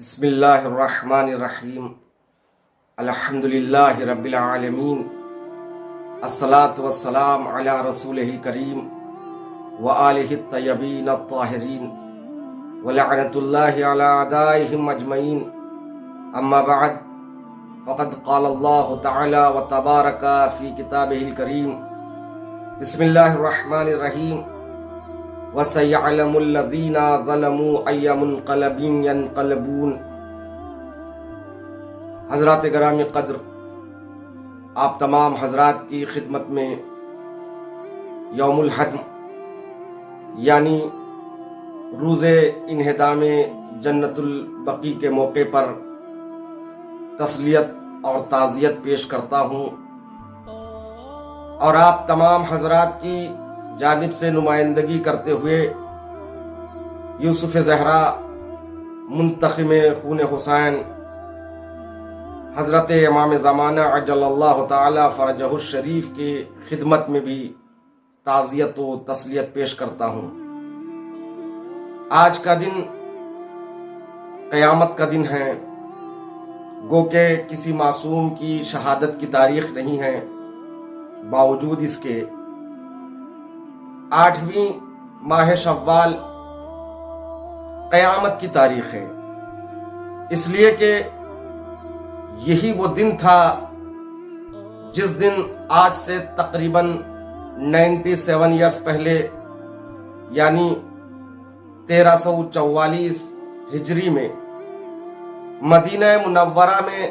بسم اللہ الرحمن الرحیم الحمدللہ رب العالمین الصلاة والسلام علی رسولہ الکریم وآلہ الطیبین الطاہرین ولعنت اللہ علی اعدائہم اجمعین اما بعد فقد قال اللہ تعالی وتبارک فی کتابہ الکریم بسم اللہ الرحمن الرحیم وَسَيَعْلَمُ الَّذِينَ ظَلَمُوا أَيَّ مُنْقَلَبٍ يَنْقَلِبُونَ۔ حضرات گرامی قدر، آپ تمام حضرات کی خدمت میں یوم الحدم یعنی روز انہدام جنت البقیع کے موقع پر تسلیت اور تعزیت پیش کرتا ہوں، اور آپ تمام حضرات کی جانب سے نمائندگی کرتے ہوئے یوسف زہرا منتخب خون حسین حضرت امام زمانہ عجل اللہ تعالی فرجہ الشریف کی خدمت میں بھی تعزیت و تسلیت پیش کرتا ہوں۔ آج کا دن قیامت کا دن ہے، گو کہ کسی معصوم کی شہادت کی تاریخ نہیں ہے، باوجود اس کے 8ویں ماہ شوال قیامت کی تاریخ ہے، اس لیے کہ یہی وہ دن تھا جس دن آج سے تقریباً 97 ایئرز پہلے یعنی 1344 ہجری میں مدینہ منورہ میں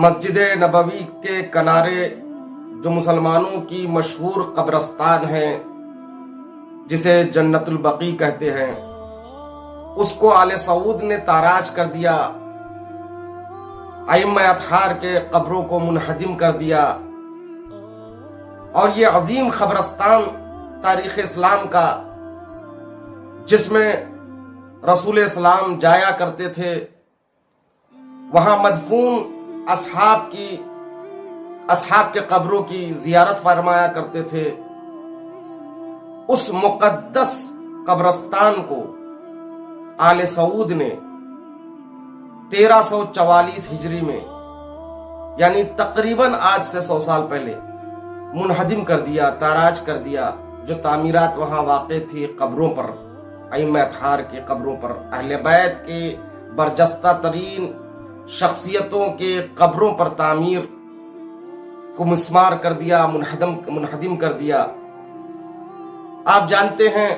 مسجد نبوی کے کنارے جو مسلمانوں کی مشہور قبرستان ہے جسے جنت البقیع کہتے ہیں، اس کو آل سعود نے تاراج کر دیا، ائمہ اطہار کے قبروں کو منہدم کر دیا، اور یہ عظیم قبرستان تاریخ اسلام کا جس میں رسول اسلام جایا کرتے تھے، وہاں مدفون اصحاب کے قبروں کی زیارت فرمایا کرتے تھے، اس مقدس قبرستان کو آل سعود نے 1344 ہجری میں یعنی تقریباً آج سے 100 سال پہلے منہدم کر دیا، تاراج کر دیا۔ جو تعمیرات وہاں واقع تھی قبروں پر، ائمہ اطہار کے قبروں پر، اہل بیت کے برجستہ ترین شخصیتوں کے قبروں پر تعمیر کو مسمار کر دیا، منہدم کر دیا۔ آپ جانتے ہیں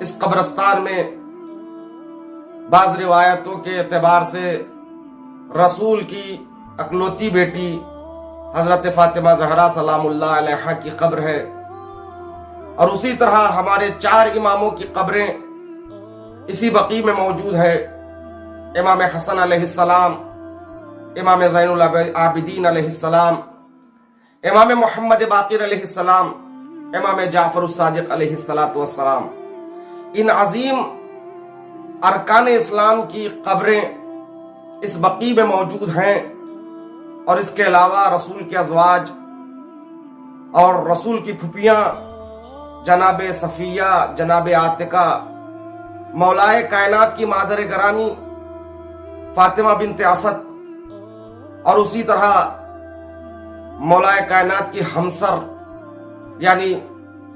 اس قبرستان میں بعض روایتوں کے اعتبار سے رسول کی اکلوتی بیٹی حضرت فاطمہ زہرا سلام اللہ علیہا کی قبر ہے، اور اسی طرح ہمارے 4 اماموں کی قبریں اسی بقیع میں موجود ہے۔ امام حسن علیہ السلام، امام زین العابدین علیہ السلام، امام محمد باقر علیہ السلام، امام جعفر الصادق علیہ السلام، ان عظیم ارکان اسلام کی قبریں اس بقیع میں موجود ہیں، اور اس کے علاوہ رسول کے ازواج اور رسول کی پھوپھیاں جناب صفیہ، جناب عاتقہ، مولائے کائنات کی مادر گرامی فاطمہ بنت اسد، اور اسی طرح مولائے کائنات کی ہمسر یعنی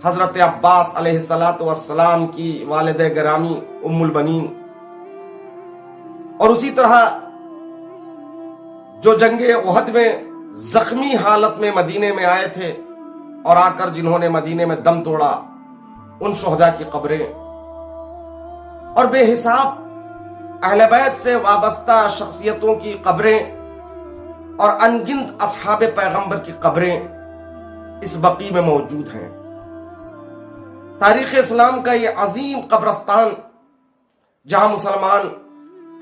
حضرت عباس علیہ السلام کی والدہ گرامی ام البنین، اور اسی طرح جو جنگ احد میں زخمی حالت میں مدینے میں آئے تھے اور آ کر جنہوں نے مدینے میں دم توڑا، ان شہداء کی قبریں، اور بے حساب اہل بیت سے وابستہ شخصیتوں کی قبریں اور انگنت اصحاب پیغمبر کی قبریں اس بقیع میں موجود ہیں۔ تاریخ اسلام کا یہ عظیم قبرستان جہاں مسلمان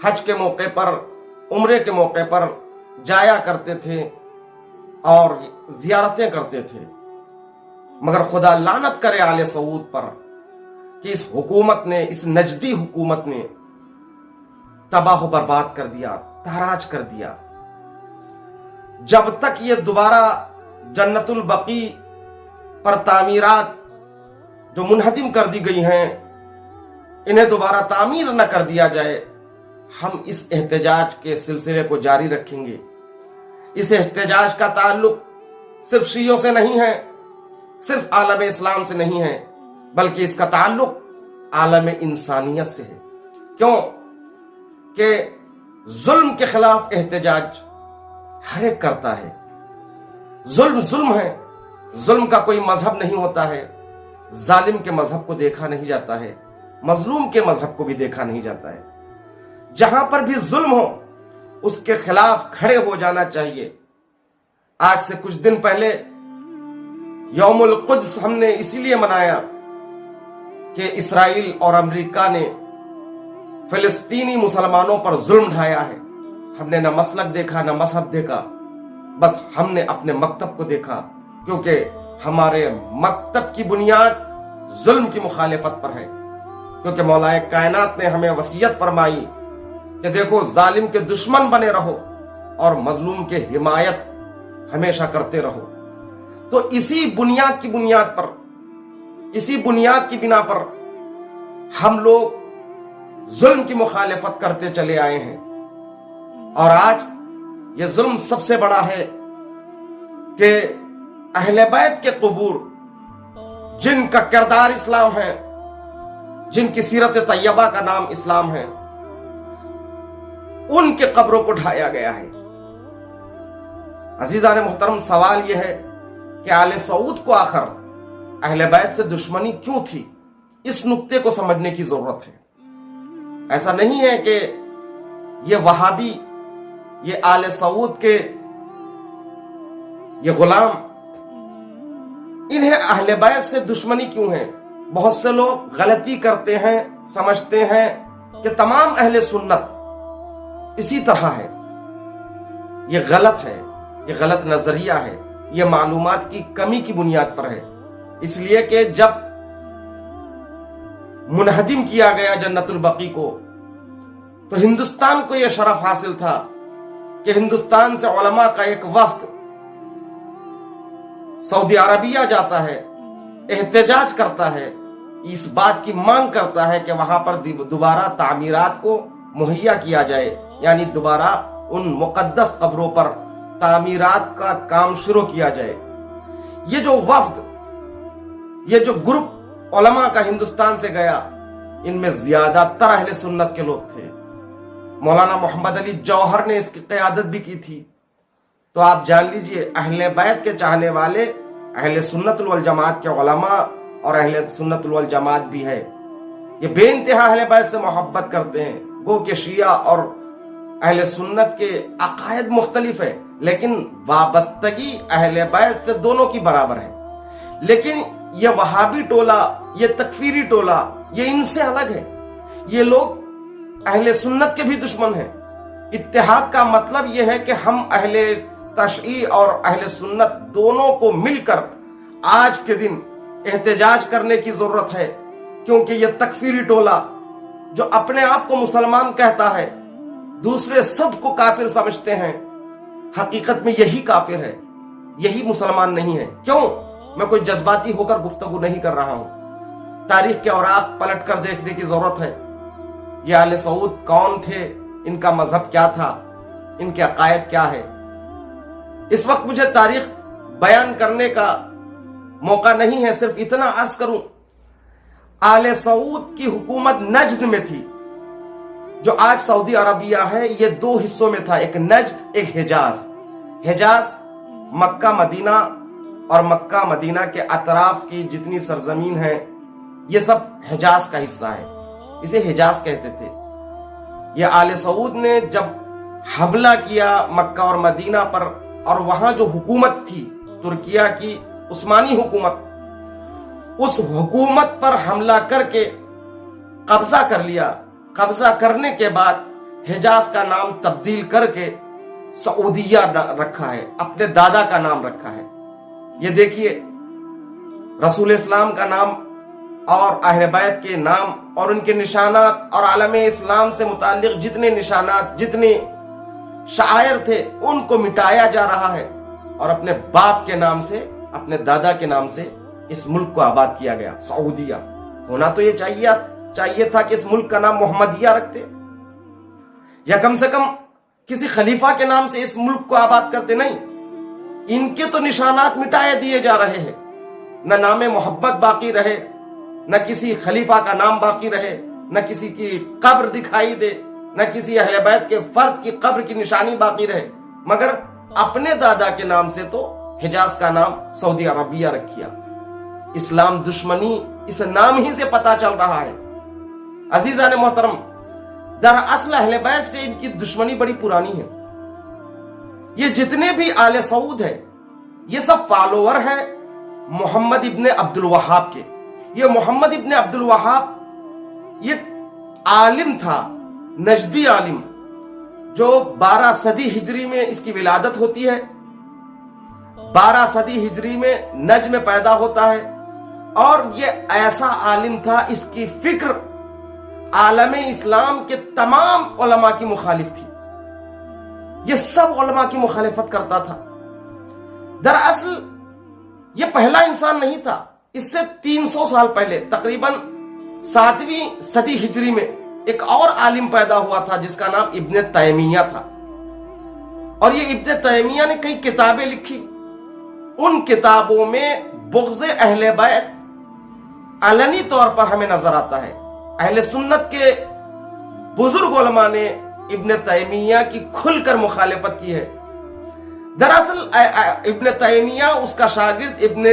حج کے موقع پر، عمرے کے موقع پر جایا کرتے تھے اور زیارتیں کرتے تھے، مگر خدا لعنت کرے آل سعود پر کہ اس حکومت نے، اس نجدی حکومت نے تباہ و برباد کر دیا، تاراج کر دیا۔ جب تک یہ دوبارہ جنت البقیع پر تعمیرات جو منہدم کر دی گئی ہیں انہیں دوبارہ تعمیر نہ کر دیا جائے، ہم اس احتجاج کے سلسلے کو جاری رکھیں گے۔ اس احتجاج کا تعلق صرف شیعوں سے نہیں ہے، صرف عالم اسلام سے نہیں ہے، بلکہ اس کا تعلق عالم انسانیت سے ہے۔ کیوں کہ ظلم کے خلاف احتجاج ہر ایک کرتا ہے۔ ظلم ظلم ہے، ظلم کا کوئی مذہب نہیں ہوتا ہے، ظالم کے مذہب کو دیکھا نہیں جاتا ہے، مظلوم کے مذہب کو بھی دیکھا نہیں جاتا ہے۔ جہاں پر بھی ظلم ہو اس کے خلاف کھڑے ہو جانا چاہیے۔ آج سے کچھ دن پہلے یوم القدس ہم نے اسی لیے منایا کہ اسرائیل اور امریکہ نے فلسطینی مسلمانوں پر ظلم ڈھایا ہے۔ ہم نے نہ مسلک دیکھا نہ مذہب دیکھا، بس ہم نے اپنے مکتب کو دیکھا، کیونکہ ہمارے مکتب کی بنیاد ظلم کی مخالفت پر ہے۔ کیونکہ مولا کائنات نے ہمیں وصیت فرمائی کہ دیکھو ظالم کے دشمن بنے رہو اور مظلوم کے حمایت ہمیشہ کرتے رہو۔ تو اسی بنیاد کی بنا پر ہم لوگ ظلم کی مخالفت کرتے چلے آئے ہیں، اور آج یہ ظلم سب سے بڑا ہے کہ اہل بیت کے قبور، جن کا کردار اسلام ہے، جن کی سیرت طیبہ کا نام اسلام ہے، ان کے قبروں کو ڈھایا گیا ہے۔ عزیزان محترم، سوال یہ ہے کہ آل سعود کو آخر اہل بیت سے دشمنی کیوں تھی؟ اس نقطے کو سمجھنے کی ضرورت ہے۔ ایسا نہیں ہے کہ یہ وہابی، یہ آل سعود کے یہ غلام، انہیں اہل بیت سے دشمنی کیوں ہے؟ بہت سے لوگ غلطی کرتے ہیں، سمجھتے ہیں کہ تمام اہل سنت اسی طرح ہے۔ یہ غلط ہے، یہ غلط نظریہ ہے، یہ معلومات کی کمی کی بنیاد پر ہے۔ اس لیے کہ جب منہدم کیا گیا جنت البقیع کو، تو ہندوستان کو یہ شرف حاصل تھا کہ ہندوستان سے علماء کا ایک وفد سعودی عربیہ جاتا ہے، احتجاج کرتا ہے، اس بات کی مانگ کرتا ہے کہ وہاں پر دوبارہ تعمیرات کو مہیا کیا جائے، یعنی دوبارہ ان مقدس قبروں پر تعمیرات کا کام شروع کیا جائے۔ یہ جو وفد، یہ جو گروپ علماء کا ہندوستان سے گیا، ان میں زیادہ تر اہل سنت کے لوگ تھے۔ مولانا محمد علی جوہر نے اس کی قیادت بھی کی تھی۔ تو آپ جان لیجئے، اہل بیت کے چاہنے والے اہل سنت والجماعت کے علماء اور اہل سنت والجماعت بھی ہے، یہ بے انتہا اہل بیت سے محبت کرتے ہیں۔ گو کہ شیعہ اور اہل سنت کے عقائد مختلف ہے، لیکن وابستگی اہل بیت سے دونوں کی برابر ہے۔ لیکن یہ وہابی ٹولہ، یہ تکفیری ٹولہ، یہ ان سے الگ ہے۔ یہ لوگ اہل سنت کے بھی دشمن ہیں۔ اتحاد کا مطلب یہ ہے کہ ہم اہل تشیع اور اہل سنت دونوں کو مل کر آج کے دن احتجاج کرنے کی ضرورت ہے، کیونکہ یہ تکفیری ٹولہ جو اپنے آپ کو مسلمان کہتا ہے، دوسرے سب کو کافر سمجھتے ہیں، حقیقت میں یہی کافر ہے، یہی مسلمان نہیں ہے۔ کیوں؟ میں کوئی جذباتی ہو کر گفتگو نہیں کر رہا ہوں، تاریخ کے اوراق پلٹ کر دیکھنے کی ضرورت ہے۔ یہ آل سعود کون تھے، ان کا مذہب کیا تھا، ان کے عقائد کیا ہے۔ اس وقت مجھے تاریخ بیان کرنے کا موقع نہیں ہے، صرف اتنا عرض کروں، آل سعود کی حکومت نجد میں تھی، جو آج سعودی عربیہ ہے۔ یہ دو حصوں میں تھا، ایک نجد، ایک حجاز۔ حجاز مکہ مدینہ اور مکہ مدینہ کے اطراف کی جتنی سرزمین ہے، یہ سب حجاز کا حصہ ہے، اسے حجاز کہتے تھے۔ یہ آل سعود نے جب حملہ کیا مکہ اور مدینہ پر، اور وہاں جو حکومت تھی ترکیہ کی عثمانی حکومت، اس حکومت پر حملہ کر کے قبضہ کر لیا۔ قبضہ کرنے کے بعد حجاز کا نام تبدیل کر کے سعودیہ رکھا ہے، اپنے دادا کا نام رکھا ہے۔ یہ دیکھیے، رسول اسلام کا نام اور اہل بیت کے نام اور ان کے نشانات اور عالم اسلام سے متعلق جتنے نشانات، جتنے شعائر تھے، ان کو مٹایا جا رہا ہے، اور اپنے باپ کے نام سے، اپنے دادا کے نام سے اس ملک کو آباد کیا گیا، سعودیہ۔ ہونا تو یہ چاہیے تھا کہ اس ملک کا نام محمدیہ رکھتے۔ یا کم سے کم کسی خلیفہ کے نام سے اس ملک کو آباد کرتے نہیں. ان کے تو نشانات مٹائے دیے جا رہے ہیں. نہ نام محبت باقی رہے، نہ کسی خلیفہ کا نام باقی رہے، نہ کسی کی قبر دکھائی دے، نہ کسی اہل بیت کے فرد کی قبر کی نشانی باقی رہے، مگر اپنے دادا کے نام سے تو حجاز کا نام سعودی عربیہ رکھیا. اسلام دشمنی اس نام ہی سے پتا چل رہا ہے. عزیزان محترم، دراصل اہل بیت سے ان کی دشمنی بڑی پرانی ہے. یہ جتنے بھی آل سعود ہیں یہ سب فالوور ہیں محمد ابن عبد الوہاب کے. یہ محمد ابن عبد الوہاب یہ عالم تھا، نجدی عالم، جو 12 صدی ہجری میں اس کی ولادت ہوتی ہے. 12 صدی ہجری میں نجد میں پیدا ہوتا ہے، اور یہ ایسا عالم تھا، اس کی فکر عالم اسلام کے تمام علماء کی مخالف تھی. یہ سب علماء کی مخالفت کرتا تھا. دراصل یہ پہلا انسان نہیں تھا. اس سے 300 سال پہلے تقریباً 7ویں صدی ہجری میں ایک اور عالم پیدا ہوا تھا جس کا نام ابن تیمیہ تھا. اور یہ ابن تیمیہ نے کئی کتابیں لکھی. ان کتابوں میں بغض اہل بیت علنی طور پر ہمیں نظر آتا ہے. اہل سنت کے بزرگ علماء نے ابن تیمیہ کی کھل کر مخالفت کی ہے. دراصل ابن تیمیہ، اس کا شاگرد ابن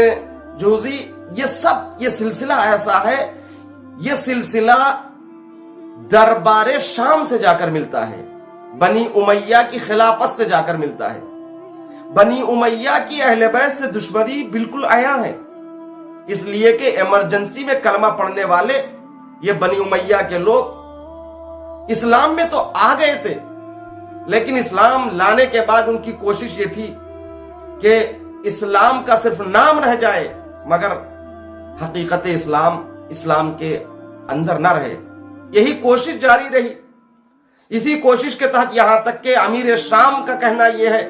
جوزی، یہ سلسلہ ایسا ہے، یہ سلسلہ دربار شام سے جا کر ملتا ہے، بنی امیہ کی خلافت سے جا کر ملتا ہے. بنی امیہ کی اہل بیت سے دشمنی بالکل عیاں ہے، اس لیے کہ ایمرجنسی میں کلمہ پڑھنے والے یہ بنی امیہ کے لوگ اسلام میں تو آ گئے تھے، لیکن اسلام لانے کے بعد ان کی کوشش یہ تھی کہ اسلام کا صرف نام رہ جائے مگر حقیقت اسلام کے اندر نہ رہے. یہی کوشش جاری رہی. اسی کوشش کے تحت یہاں تک کہ امیر شام کا کہنا یہ ہے،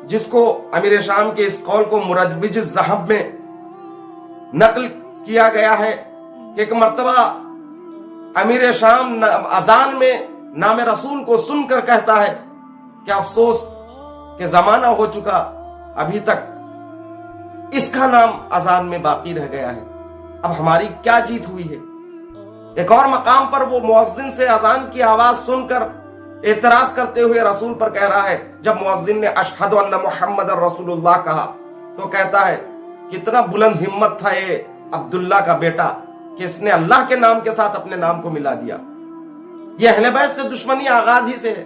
جس کو امیر شام کے اس قول کو مروج الذہب میں نقل کیا گیا ہے کہ ایک مرتبہ امیر شام اذان میں نام رسول کو سن کر کہتا ہے کہ افسوس کہ زمانہ ہو چکا، ابھی تک اس کا نام اذان میں باقی رہ گیا ہے، اب ہماری کیا جیت ہوئی ہے. ایک اور مقام پر وہ مؤذن سے اذان کی آواز سن کر اعتراض کرتے ہوئے رسول پر کہہ رہا ہے. جب مؤذن نے اشہد ان محمد رسول اللہ کہا تو کہتا ہے کتنا بلند ہمت تھا یہ عبداللہ کا بیٹا کہ اس نے اللہ کے نام کے ساتھ اپنے نام کو ملا دیا. یہ اہل بیت سے دشمنی آغاز ہی سے ہے.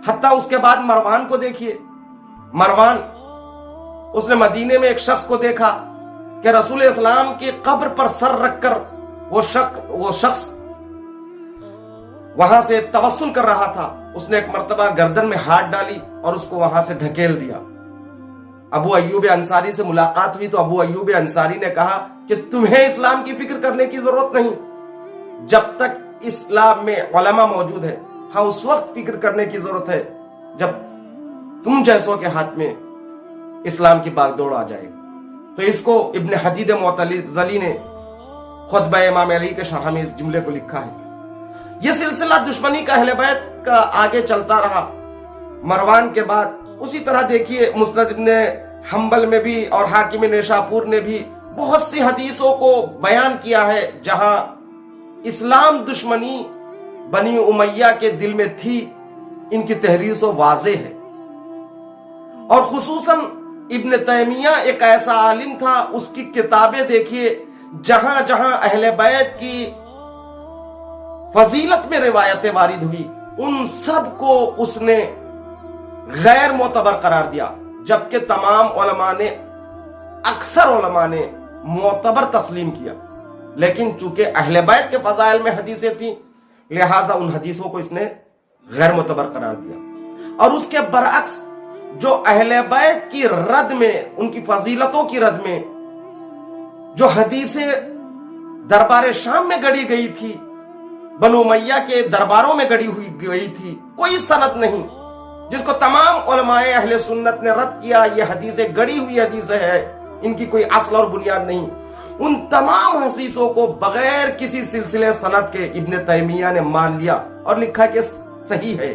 حتیٰ اس کے بعد مروان کو دیکھیے. مروان، اس نے مدینے میں ایک شخص کو دیکھا کہ رسول اسلام کی قبر پر سر رکھ کر وہ شخص وہاں سے توسل کر رہا تھا. اس نے ایک مرتبہ گردن میں ہاتھ ڈالی اور اس کو وہاں سے ڈھکیل دیا. ابو ایوب انصاری سے ملاقات ہوئی تو ابو ایوب انصاری نے کہا کہ تمہیں اسلام کی فکر کرنے کی ضرورت نہیں جب تک اسلام میں علماء موجود ہے. ہاں، اس وقت فکر کرنے کی ضرورت ہے جب تم جیسوں کے ہاتھ میں اسلام کی باغ دوڑ آ جائے. تو اس کو ابن حدید معتزلی نے خطبہ امام علی کے شرح میں اس جملے کو لکھا ہے. یہ سلسلہ دشمنی کا اہل بیت کا آگے چلتا رہا. مروان کے بعد اسی طرح دیکھیے مسند ابن حنبل میں بھی اور حاکم نیشاپور نے بھی بہت سی حدیثوں کو بیان کیا ہے جہاں اسلام دشمنی بنی امیہ کے دل میں تھی. ان کی تحریر سو واضح ہے. اور خصوصاً ابن تیمیہ ایک ایسا عالم تھا، اس کی کتابیں دیکھیے، جہاں جہاں اہل بیت کی فضیلت میں روایتیں وارد ہوئی ان سب کو اس نے غیر معتبر قرار دیا، جبکہ تمام علماء نے، اکثر علماء نے معتبر تسلیم کیا. لیکن چونکہ اہل بیت کے فضائل میں حدیثیں تھیں لہٰذا ان حدیثوں کو اس نے غیر معتبر قرار دیا. اور اس کے برعکس جو اہل بیت کی رد میں، ان کی فضیلتوں کی رد میں جو حدیثیں دربار شام میں گڑی گئی تھی، بنو امیہ کے درباروں میں گڑی گئی تھی، کوئی سند نہیں جس کو تمام علماء اہل سنت نے رد کیا. یہ حدیثیں گڑی ہوئی حدیثیں ہیں، ان کی کوئی اصل اور بنیاد نہیں. ان تمام حدیثوں کو بغیر کسی سلسلے سند کے ابن تیمیہ نے مان لیا اور لکھا کہ صحیح ہے.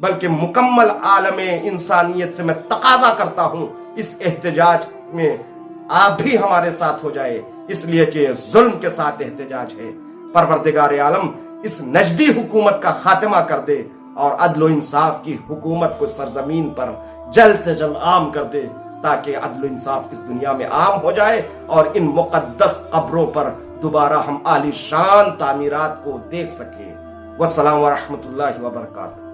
بلکہ مکمل عالم انسانیت سے میں تقاضا کرتا ہوں اس احتجاج میں آپ بھی ہمارے ساتھ ہو جائے، اس لیے کہ ظلم کے ساتھ احتجاج ہے۔ پروردگار عالم اس نجدی حکومت کا خاتمہ کر دے اور عدل و انصاف کی حکومت کو سرزمین پر جلد سے جلد عام کر دے، تاکہ عدل و انصاف اس دنیا میں عام ہو جائے اور ان مقدس قبروں پر دوبارہ ہم عالی شان تعمیرات کو دیکھ سکیں۔ والسلام ورحمۃ اللہ وبرکاتہ۔